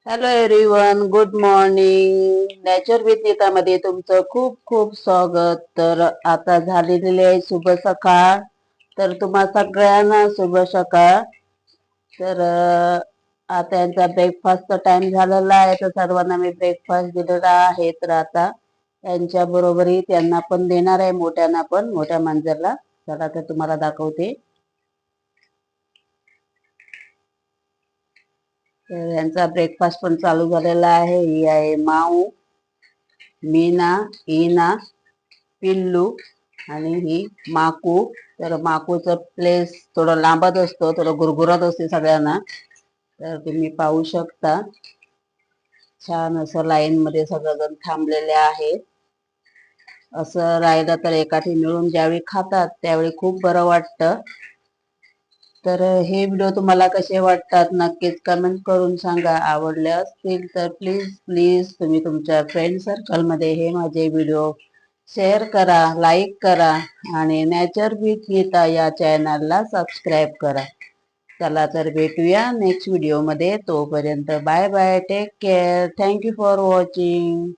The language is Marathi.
Hello everyone, good morning. Nature with नीतामध्ये तुमचं खूप खूप स्वागत. तर आता झालेली आहे शुभ सकाळ. तर तुम्हा सगळ्यांना शुभ सकाळ. तर आता यांचा ब्रेकफास्टचा टाइम झालेला आहे, तर सर्वांना मी ब्रेकफास्ट दिलेला आहे. तर आता यांच्या बरोबरही त्यांना पण देणार आहे, मोठ्यांना पण, मोठ्या मांजरला. चला तर तुम्हाला दाखवते. तर यांचा ब्रेकफास्ट पण चालू झालेला आहे. ही आहे माऊ, मीना, इना, पिल्लू आणि ही माकू. तर माकूचं प्लेस थोडं लांबत असतो, थोडं गुरगुरत असते सगळ्यांना. तर तुम्ही पाहू शकता, छान असं लाईन मध्ये सगळेजण थांबलेले आहेत. असं राहिलं तर एकाठी मिळून ज्यावेळी खातात त्यावेळी खूप बरं वाटतं. तर हे व्हिडिओ तुम्हाला कसे वाटतात नक्कीच कमेंट करून सांगा. आवडले असतील तर प्लीज प्लीज तुम्ही तुमच्या फ्रेंड सर्कलमध्ये हे माझे व्हिडिओ शेअर करा, लाईक करा आणि नॅचर विथ नीता या चॅनलला सबस्क्राईब करा. चला तर भेटूया नेक्स्ट व्हिडिओमध्ये. तोपर्यंत bye bye, take care, thank you for watching.